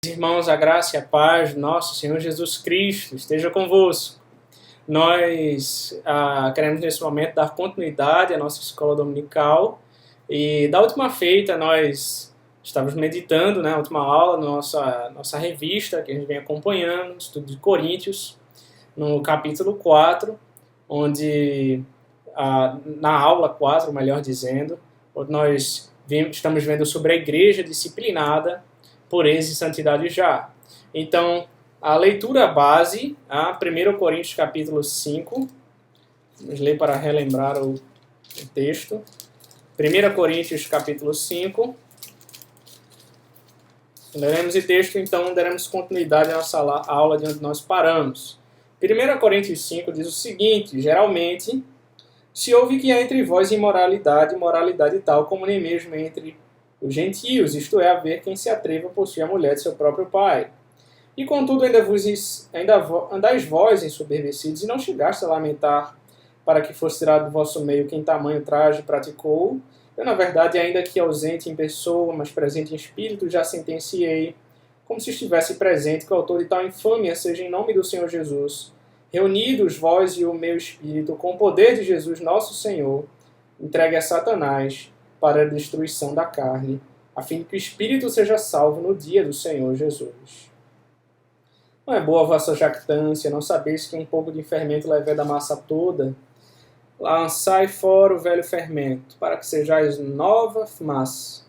Irmãos, a graça e a paz do nosso Senhor Jesus Cristo esteja convosco. Nós queremos nesse momento dar continuidade à nossa escola dominical e da última feita nós estávamos meditando, a última aula, nossa revista que a gente vem acompanhando, estudo de Coríntios, no capítulo 4, onde na aula 4, melhor dizendo, onde nós estamos vendo sobre a igreja disciplinada, pureza e santidade já. Então, a leitura base, 1 Coríntios capítulo 5, vamos ler para relembrar o texto. 1 Coríntios capítulo 5, leremos esse texto, então daremos continuidade à nossa aula de onde nós paramos. 1 Coríntios 5 diz o seguinte: geralmente, se ouve que há entre vós imoralidade tal como nem mesmo entre os gentios, isto é, haver quem se atreva a possuir a mulher de seu próprio pai. E contudo ainda andais vós ensoberbecidos, e não chegaste a lamentar para que fosse tirado do vosso meio quem tamanho traje praticou. Eu, na verdade, ainda que ausente em pessoa, mas presente em espírito, já sentenciei, como se estivesse presente, que o autor de tal infâmia seja em nome do Senhor Jesus, reunidos vós e o meu espírito, com o poder de Jesus nosso Senhor, entregue a Satanás para a destruição da carne, a fim de que o espírito seja salvo no dia do Senhor Jesus. Não é boa a vossa jactância, não sabeis que um pouco de fermento leveda a massa toda? Lançai fora o velho fermento, para que sejais nova massa.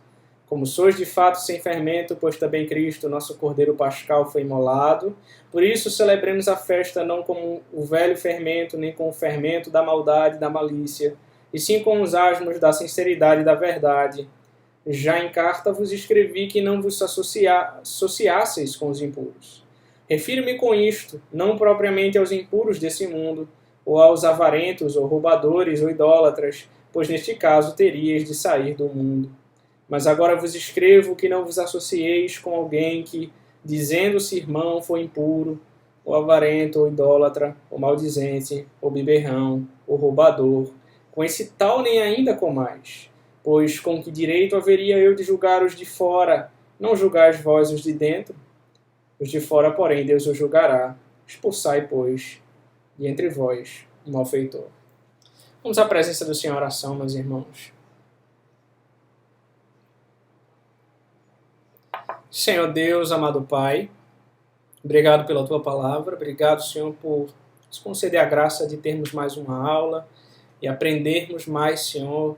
Como sois de fato sem fermento, pois também Cristo, nosso Cordeiro Pascal, foi imolado. Por isso celebremos a festa não com o velho fermento, nem com o fermento da maldade e da malícia, e sim com os asmos da sinceridade e da verdade. Já em carta vos escrevi que não vos associasseis com os impuros. Refiro-me com isto, não propriamente aos impuros desse mundo, ou aos avarentos, ou roubadores, ou idólatras, pois neste caso teríeis de sair do mundo. Mas agora vos escrevo que não vos associeis com alguém que, dizendo-se irmão, foi impuro, ou avarento, ou idólatra, ou maldizente, ou beberrão, ou roubador. Com esse tal nem ainda comais, pois com que direito haveria eu de julgar os de fora, não julgais vós os de dentro? Os de fora, porém, Deus os julgará. Expulsai, pois, de entre vós o malfeitor. Vamos à presença do Senhor, oração, meus irmãos. Senhor Deus, amado Pai, obrigado pela Tua palavra, obrigado, Senhor, por nos conceder a graça de termos mais uma aula e aprendermos mais, Senhor,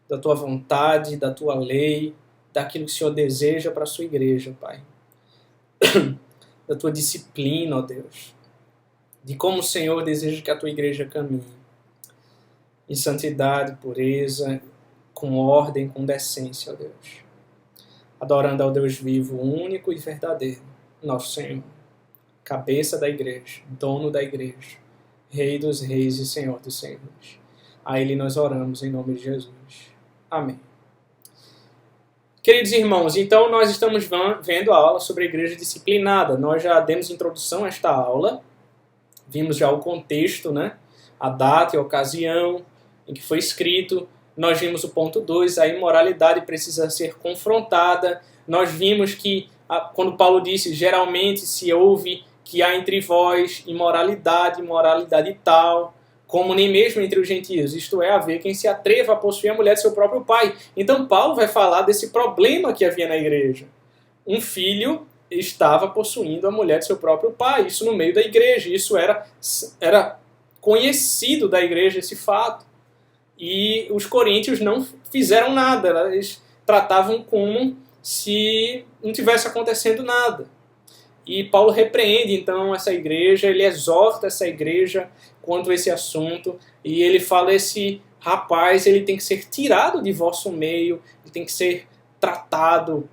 da Tua vontade, da Tua lei, daquilo que o Senhor deseja para a Sua igreja, Pai. Da Tua disciplina, ó Deus, de como o Senhor deseja que a Tua igreja caminhe, em santidade, pureza, com ordem, com decência, ó Deus. Adorando ao Deus vivo, único e verdadeiro, nosso Senhor, cabeça da igreja, dono da igreja, Rei dos reis e Senhor dos senhores. A Ele nós oramos em nome de Jesus. Amém. Queridos irmãos, então nós estamos vendo a aula sobre a igreja disciplinada. Nós já demos introdução a esta aula, vimos já o contexto, a data e a ocasião em que foi escrito. Nós vimos o ponto 2, a imoralidade precisa ser confrontada. Nós vimos que, quando Paulo disse, geralmente se ouve que há entre vós imoralidade tal, como nem mesmo entre os gentios, isto é, haver quem se atreva a possuir a mulher de seu próprio pai. Então Paulo vai falar desse problema que havia na igreja. Um filho estava possuindo a mulher de seu próprio pai, isso no meio da igreja, isso era conhecido da igreja, esse fato. E os coríntios não fizeram nada, eles tratavam como se não tivesse acontecendo nada. E Paulo repreende então essa igreja, ele exorta essa igreja quanto a esse assunto, e ele fala: esse rapaz ele tem que ser tirado de vosso meio, ele tem que ser tratado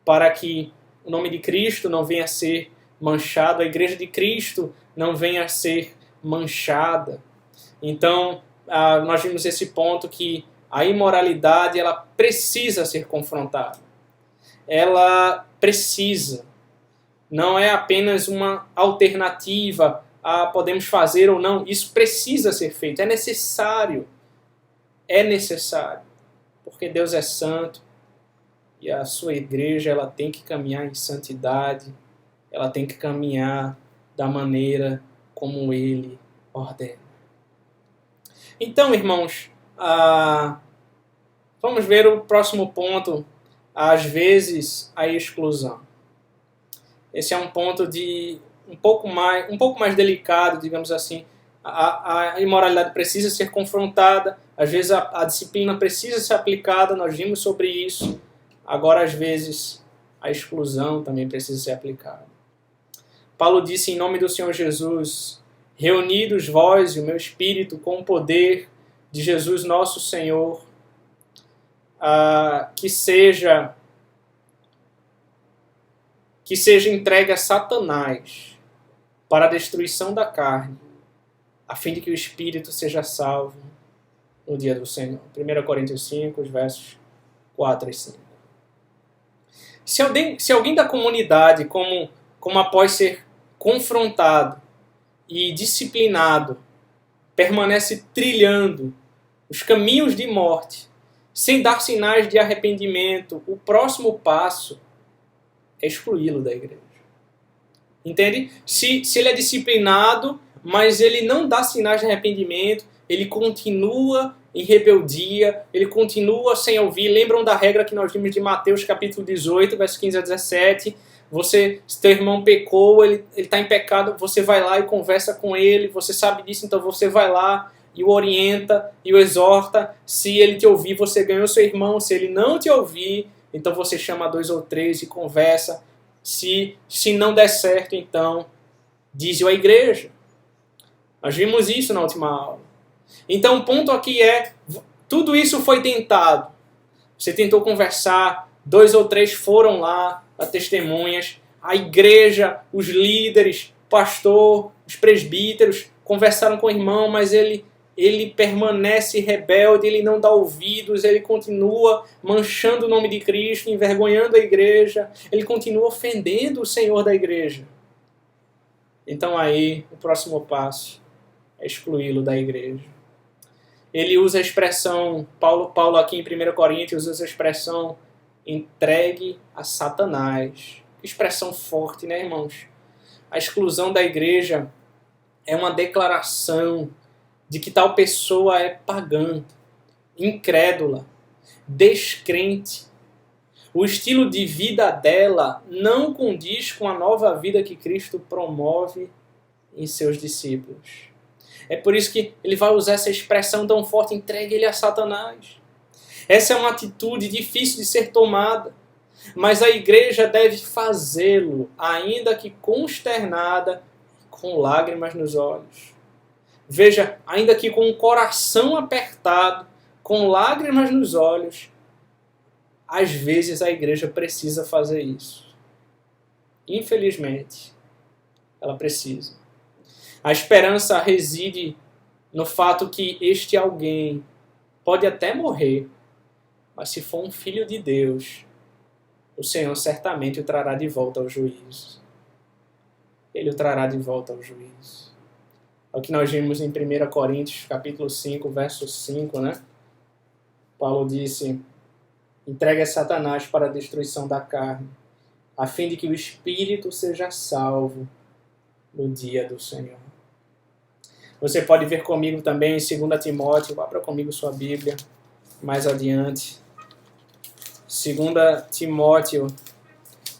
para que o nome de Cristo não venha a ser manchado, a igreja de Cristo não venha a ser manchada. Então, nós vimos esse ponto que a imoralidade ela precisa ser confrontada. Ela precisa. Não é apenas uma alternativa a podemos fazer ou não. Isso precisa ser feito. É necessário. É necessário. Porque Deus é santo. E a sua igreja, ela tem que caminhar em santidade, ela tem que caminhar da maneira como ele ordena. Então, irmãos, vamos ver o próximo ponto, às vezes a exclusão. Esse é um ponto um pouco mais delicado, digamos assim. A imoralidade precisa ser confrontada, às vezes a disciplina precisa ser aplicada, nós vimos sobre isso. Agora, às vezes, a exclusão também precisa ser aplicada. Paulo disse em nome do Senhor Jesus: reunidos vós e o meu espírito com o poder de Jesus nosso Senhor, que seja entregue a Satanás para a destruição da carne, a fim de que o espírito seja salvo no dia do Senhor. 1 Coríntios 5, os versos 4 e 5. Se alguém da comunidade, como após ser confrontado e disciplinado, permanece trilhando os caminhos de morte, sem dar sinais de arrependimento, o próximo passo é excluí-lo da igreja. Entende? Se ele é disciplinado, mas ele não dá sinais de arrependimento, ele continua em rebeldia, ele continua sem ouvir. Lembram da regra que nós vimos de Mateus capítulo 18, versos 15 a 17? Se teu irmão pecou, ele está em pecado, você vai lá e conversa com ele, você sabe disso, então você vai lá e o orienta e o exorta. Se ele te ouvir, você ganhou seu irmão. Se ele não te ouvir, então você chama 2 ou 3 e conversa. Se não der certo, então diz-o à igreja. Nós vimos isso na última aula. Então o ponto aqui é, tudo isso foi tentado. Você tentou conversar, 2 ou 3 foram lá, as testemunhas, a igreja, os líderes, o pastor, os presbíteros, conversaram com o irmão, mas ele permanece rebelde, ele não dá ouvidos, ele continua manchando o nome de Cristo, envergonhando a igreja, ele continua ofendendo o Senhor da igreja. Então aí, o próximo passo é excluí-lo da igreja. Ele usa a expressão, Paulo aqui em 1 Coríntios usa a expressão entregue a Satanás. Que expressão forte, né, irmãos? A exclusão da igreja é uma declaração de que tal pessoa é pagã, incrédula, descrente. O estilo de vida dela não condiz com a nova vida que Cristo promove em seus discípulos. É por isso que ele vai usar essa expressão tão forte, entregue ele a Satanás. Essa é uma atitude difícil de ser tomada, mas a igreja deve fazê-lo, ainda que consternada, com lágrimas nos olhos. Veja, ainda que com o coração apertado, com lágrimas nos olhos, às vezes a igreja precisa fazer isso. Infelizmente, ela precisa. A esperança reside no fato que este alguém pode até morrer, mas se for um filho de Deus, o Senhor certamente o trará de volta ao juízo. Ele o trará de volta ao juízo. É o que nós vimos em 1 Coríntios, capítulo 5, verso 5, né? Paulo disse, entregue a Satanás para a destruição da carne, a fim de que o espírito seja salvo no dia do Senhor. Você pode ver comigo também em 2 Timóteo, abra comigo sua Bíblia, mais adiante. 2 Timóteo,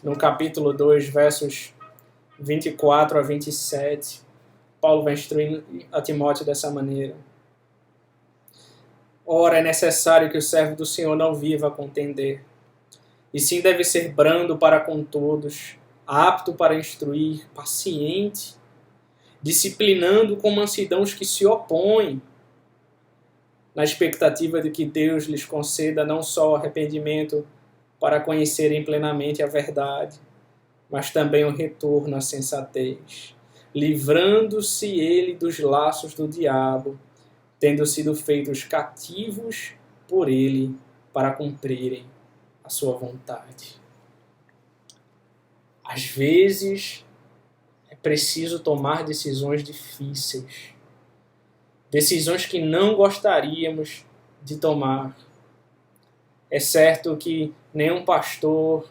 no capítulo 2, versos 24 a 27. Paulo vai instruindo a Timóteo dessa maneira. Ora, é necessário que o servo do Senhor não viva a contender, e sim deve ser brando para com todos, apto para instruir, paciente, disciplinando com mansidão os que se opõem, na expectativa de que Deus lhes conceda não só o arrependimento para conhecerem plenamente a verdade, mas também o retorno à sensatez, livrando-se ele dos laços do diabo, tendo sido feitos cativos por ele para cumprirem a sua vontade. Às vezes é preciso tomar decisões difíceis, decisões que não gostaríamos de tomar. É certo que nenhum pastor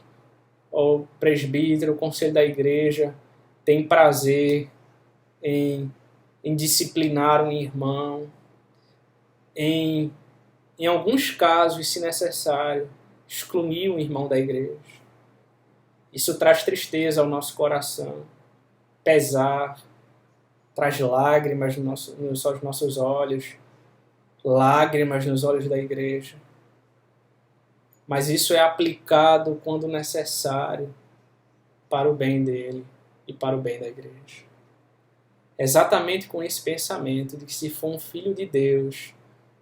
ou presbítero, o conselho da igreja, tem prazer em disciplinar um irmão, em alguns casos, se necessário, excluir um irmão da igreja. Isso traz tristeza ao nosso coração, pesar, traz lágrimas aos nossos olhos, lágrimas nos olhos da igreja. Mas isso é aplicado quando necessário para o bem dele e para o bem da igreja. Exatamente com esse pensamento de que se for um filho de Deus,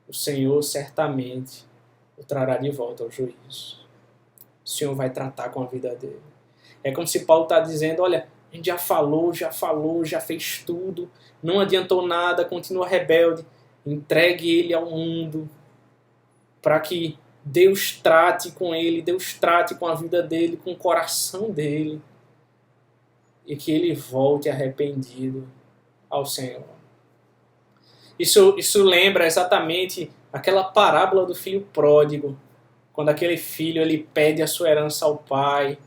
o Senhor certamente o trará de volta ao juízo. O Senhor vai tratar com a vida dele. É como se Paulo está dizendo, olha, a gente já falou, já fez tudo, não adiantou nada, continua rebelde, entregue ele ao mundo para que Deus trate com ele, Deus trate com a vida dele, com o coração dele, e que ele volte arrependido ao Senhor. Isso lembra exatamente aquela parábola do filho pródigo, quando aquele filho ele pede a sua herança ao pai,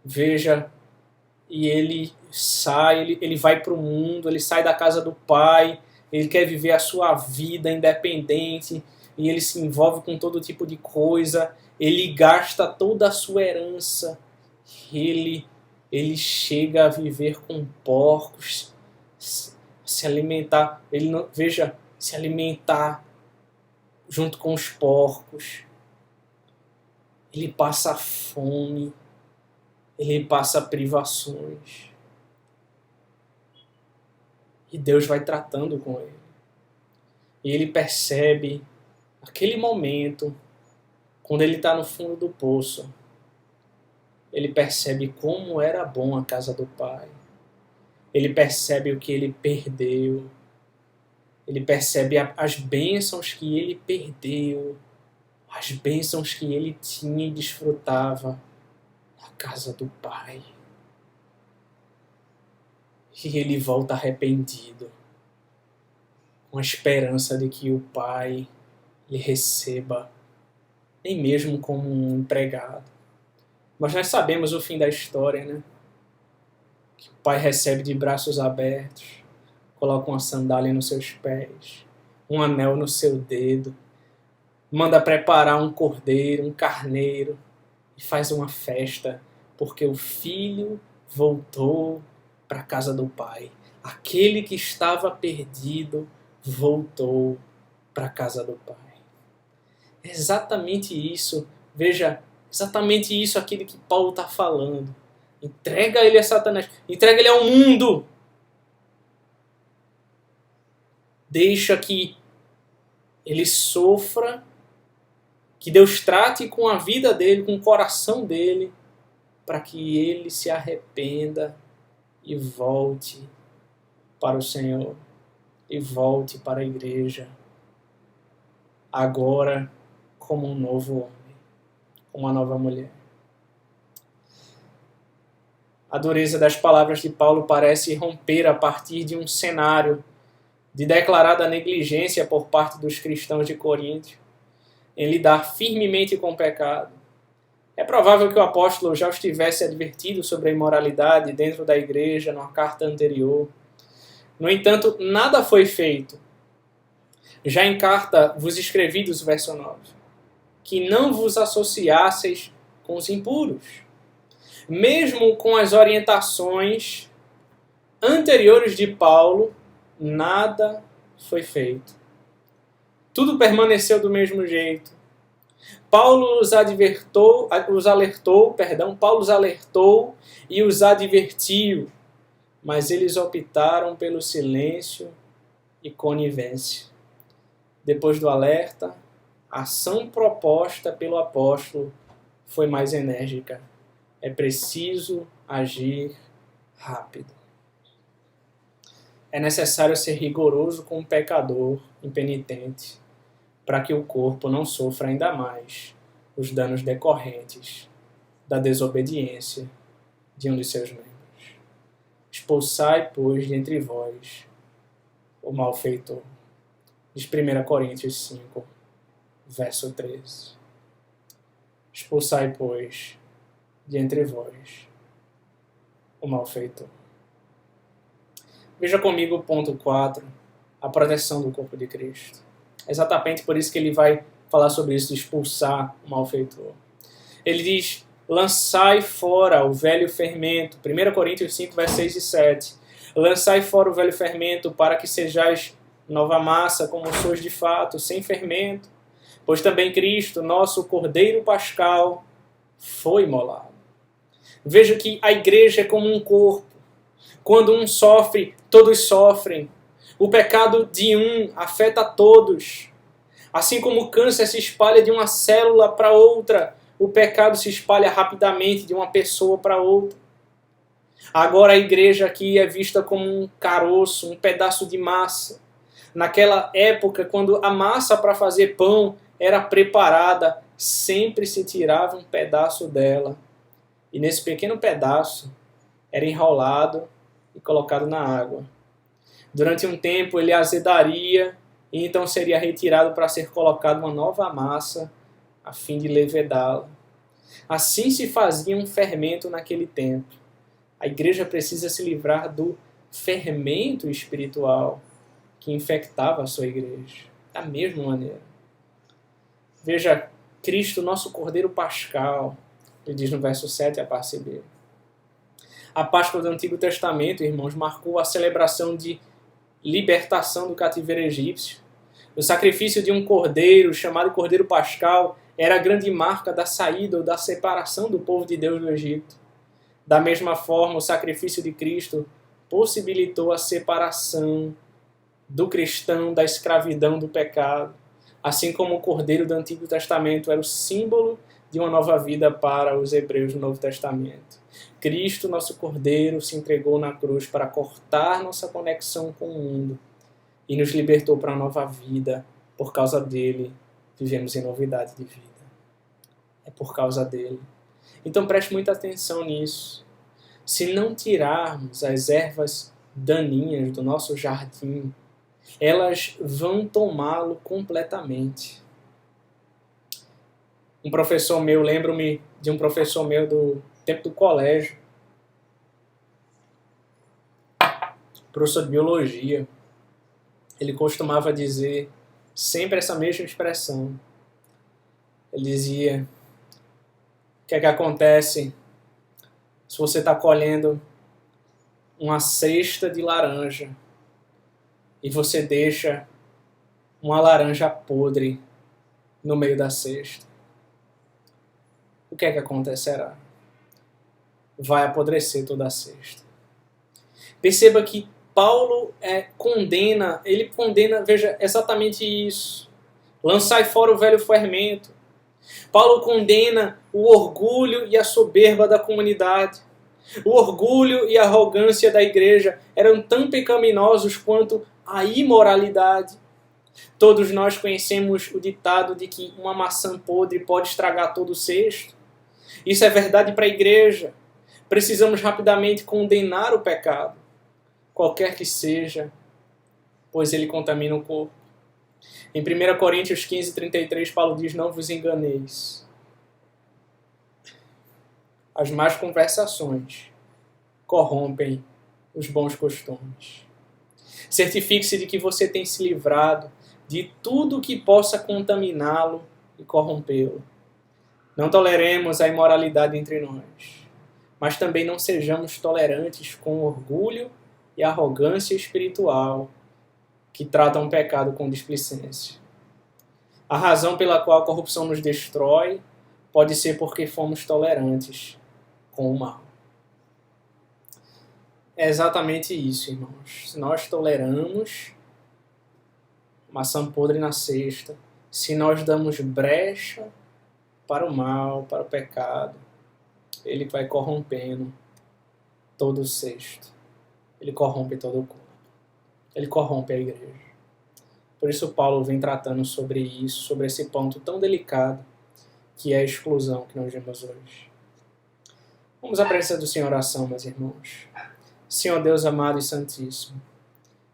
veja, e ele sai, ele vai para o mundo, ele sai da casa do pai, ele quer viver a sua vida independente, e ele se envolve com todo tipo de coisa, ele gasta toda a sua herança, ele chega a viver com porcos, se alimentar, ele não, veja, se alimentar junto com os porcos, ele passa fome, ele passa privações, e Deus vai tratando com ele, e ele percebe aquele momento, quando ele está no fundo do poço, ele percebe como era bom a casa do Pai. Ele percebe o que ele perdeu. Ele percebe as bênçãos que ele perdeu, as bênçãos que ele tinha e desfrutava na casa do Pai. E ele volta arrependido, com a esperança de que o Pai lhe receba, nem mesmo como um empregado. Mas nós sabemos o fim da história, né? Que o pai recebe de braços abertos, coloca uma sandália nos seus pés, um anel no seu dedo, manda preparar um cordeiro, um carneiro, e faz uma festa, porque o filho voltou para a casa do pai. Aquele que estava perdido voltou para a casa do pai. É exatamente isso, veja, exatamente isso aquilo que Paulo está falando. Entrega ele a Satanás, entrega ele ao mundo. Deixa que ele sofra, que Deus trate com a vida dele, com o coração dele, para que ele se arrependa e volte para o Senhor, e volte para a igreja, agora como um novo homem, como uma nova mulher. A dureza das palavras de Paulo parece romper a partir de um cenário de declarada negligência por parte dos cristãos de Corinto em lidar firmemente com o pecado. É provável que o apóstolo já os tivesse advertido sobre a imoralidade dentro da igreja numa carta anterior. No entanto, nada foi feito. Já em carta vos escrevi, do verso 9, que não vos associasseis com os impuros. Mesmo com as orientações anteriores de Paulo, nada foi feito. Tudo permaneceu do mesmo jeito. Paulo os alertou e os advertiu, mas eles optaram pelo silêncio e conivência. Depois do alerta, a ação proposta pelo apóstolo foi mais enérgica. É preciso agir rápido. É necessário ser rigoroso com o pecador impenitente, para que o corpo não sofra ainda mais os danos decorrentes da desobediência de um de seus membros. Expulsai, pois, de entre vós o malfeitor. Diz 1 Coríntios 5, verso 13. Expulsai, pois, de entre vós o malfeitor. Veja comigo o ponto 4, a proteção do corpo de Cristo. É exatamente por isso que ele vai falar sobre isso, de expulsar o malfeitor. Ele diz, lançai fora o velho fermento. 1 Coríntios 5, versos 6 e 7. Lançai fora o velho fermento, para que sejais nova massa, como sois de fato, sem fermento. Pois também Cristo, nosso Cordeiro Pascal, foi imolado. Veja que a igreja é como um corpo. Quando um sofre, todos sofrem. O pecado de um afeta todos. Assim como o câncer se espalha de uma célula para outra, o pecado se espalha rapidamente de uma pessoa para outra. Agora a igreja aqui é vista como um caroço, um pedaço de massa. Naquela época, quando a massa para fazer pão era preparada, sempre se tirava um pedaço dela. E nesse pequeno pedaço era enrolado e colocado na água. Durante um tempo ele azedaria e então seria retirado para ser colocado uma nova massa a fim de levedá-la. Assim se fazia um fermento naquele tempo. A igreja precisa se livrar do fermento espiritual que infectava a sua igreja. Da mesma maneira. Veja, Cristo, nosso Cordeiro Pascal, ele diz no verso 7, a parte B. A Páscoa do Antigo Testamento, irmãos, marcou a celebração de libertação do cativeiro egípcio. O sacrifício de um cordeiro, chamado Cordeiro Pascal, era a grande marca da saída ou da separação do povo de Deus do Egito. Da mesma forma, o sacrifício de Cristo possibilitou a separação do cristão da escravidão do pecado, assim como o Cordeiro do Antigo Testamento era o símbolo de uma nova vida para os hebreus do Novo Testamento. Cristo, nosso Cordeiro, se entregou na cruz para cortar nossa conexão com o mundo e nos libertou para uma nova vida. Por causa dele, vivemos em novidade de vida. É por causa dele. Então preste muita atenção nisso. Se não tirarmos as ervas daninhas do nosso jardim, elas vão tomá-lo completamente. Um professor meu, lembro-me de um professor meu do tempo do colégio, professor de biologia, ele costumava dizer sempre essa mesma expressão. Ele dizia, o que é que acontece se você está colhendo uma cesta de laranja e você deixa uma laranja podre no meio da cesta? O que é que acontecerá? Vai apodrecer toda a cesta. Perceba que Paulo condena, veja, exatamente isso. Lançai fora o velho fermento. Paulo condena o orgulho e a soberba da comunidade. O orgulho e a arrogância da igreja eram tão pecaminosos quanto a imoralidade. Todos nós conhecemos o ditado de que uma maçã podre pode estragar todo o cesto. Isso é verdade para a igreja. Precisamos rapidamente condenar o pecado, qualquer que seja, pois ele contamina o corpo. Em 1 Coríntios 15, 33, Paulo diz, não vos enganeis. As más conversações corrompem os bons costumes. Certifique-se de que você tem se livrado de tudo que possa contaminá-lo e corrompê-lo. Não toleremos a imoralidade entre nós, mas também não sejamos tolerantes com orgulho e arrogância espiritual que tratam o pecado com displicência. A razão pela qual a corrupção nos destrói pode ser porque fomos tolerantes com o mal. É exatamente isso, irmãos. Se nós toleramos maçã podre na cesta, se nós damos brecha para o mal, para o pecado, ele vai corrompendo todo o cesto. Ele corrompe todo o corpo. Ele corrompe a igreja. Por isso Paulo vem tratando sobre isso, sobre esse ponto tão delicado que é a exclusão que nós vemos hoje. Vamos à presença do Senhor, oração, meus irmãos. Senhor Deus amado e santíssimo,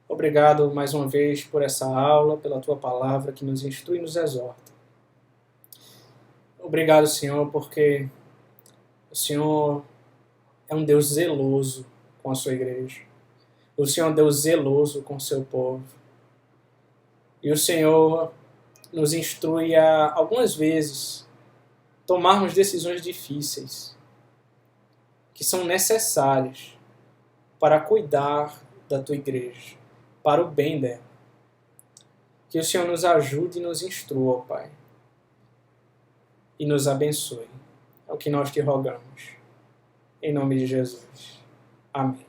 obrigado mais uma vez por essa aula, pela Tua palavra que nos instrui e nos exorta. Obrigado, Senhor, porque o Senhor é um Deus zeloso com a sua igreja. O Senhor é um Deus zeloso com o seu povo. E o Senhor nos instrui a, algumas vezes, tomarmos decisões difíceis, que são necessárias para cuidar da tua igreja, para o bem dela. Que o Senhor nos ajude e nos instrua, ó Pai, e nos abençoe. É o que nós te rogamos. Em nome de Jesus. Amém.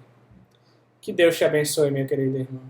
Que Deus te abençoe, meu querido irmão.